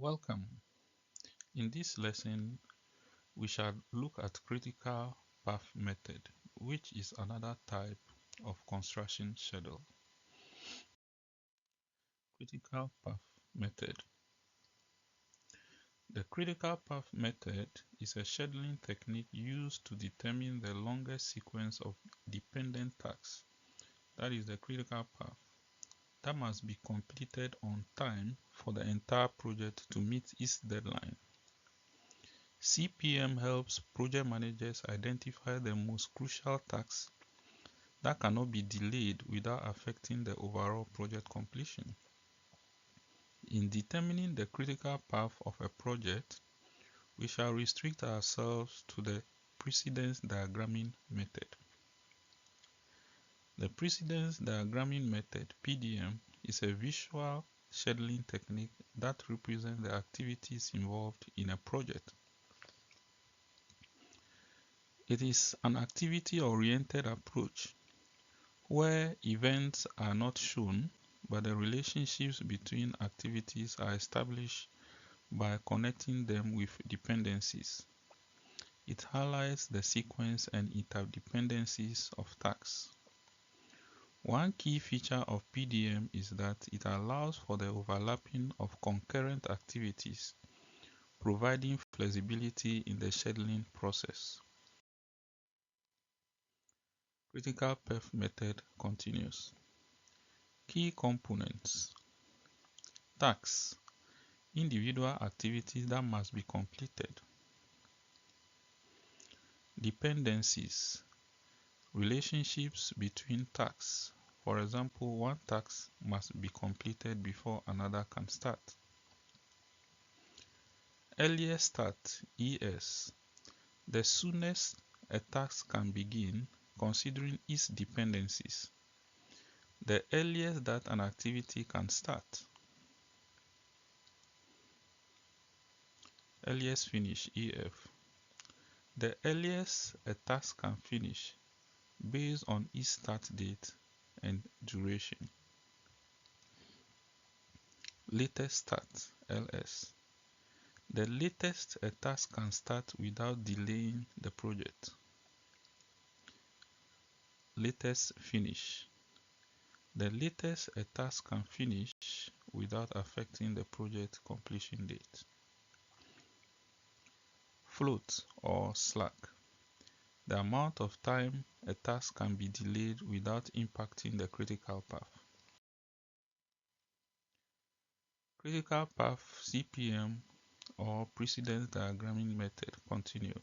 Welcome. In this lesson, we shall look at critical path method, which is another type of construction schedule. Critical path method. The critical path method is a scheduling technique used to determine the longest sequence of dependent tasks, that is the critical path, that must be completed on time for the entire project to meet its deadline. CPM helps project managers identify the most crucial tasks that cannot be delayed without affecting the overall project completion. In determining the critical path of a project, we shall restrict ourselves to the precedence diagramming method. The precedence diagramming method, PDM, is a visual scheduling technique that represents the activities involved in a project. It is an activity-oriented approach where events are not shown, but the relationships between activities are established by connecting them with dependencies. It highlights the sequence and interdependencies of tasks. One key feature of PDM is that it allows for the overlapping of concurrent activities, providing flexibility in the scheduling process. Critical path method continues. Key components. Tasks. Individual activities that must be completed. Dependencies. Relationships between tasks. For example, one task must be completed before another can start. Earliest start, ES. The soonest a task can begin, considering its dependencies. The earliest that an activity can start. Earliest finish, EF. The earliest a task can finish based on its start date and duration. Latest start, LS. The latest a task can start without delaying the project. Latest finish. The latest a task can finish without affecting the project completion date. Float or slack. The amount of time a task can be delayed without impacting the critical path. Critical path CPM or precedence diagramming method continued.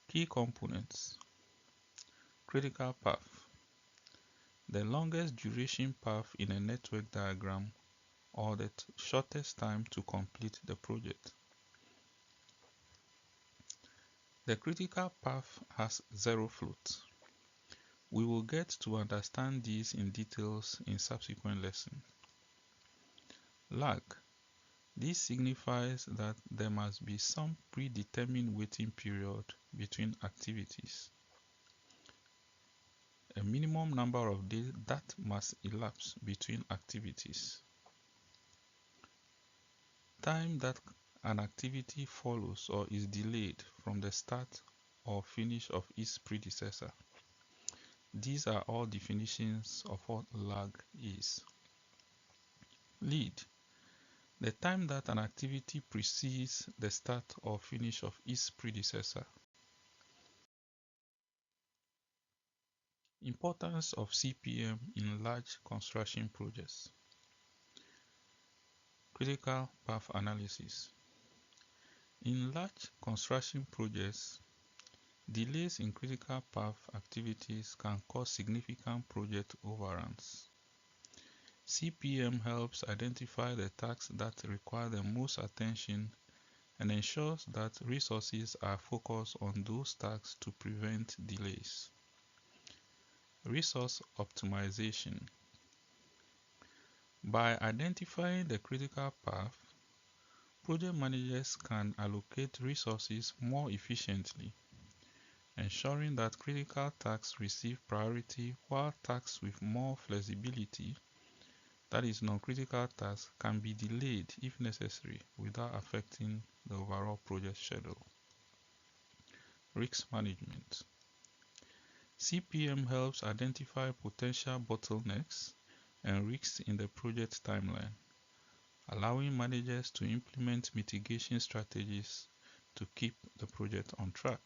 Key components. Critical path. The longest duration path in a network diagram or the shortest time to complete the project. The critical path has zero float. We will get to understand these in details in subsequent lessons. Lag. This signifies that there must be some predetermined waiting period between activities. A minimum number of days that must elapse between activities. Time that an activity follows or is delayed from the start or finish of its predecessor. These are all definitions of what lag is. Lead. The time that an activity precedes the start or finish of its predecessor. Importance of CPM in large construction projects. Critical path analysis. In large construction projects, delays in critical path activities can cause significant project overruns. CPM helps identify the tasks that require the most attention and ensures that resources are focused on those tasks to prevent delays. Resource optimization. By identifying the critical path, project managers can allocate resources more efficiently, ensuring that critical tasks receive priority while tasks with more flexibility that is, non-critical tasks, can be delayed if necessary without affecting the overall project schedule. Risk management. CPM helps identify potential bottlenecks and risks in the project timeline, allowing managers to implement mitigation strategies to keep the project on track.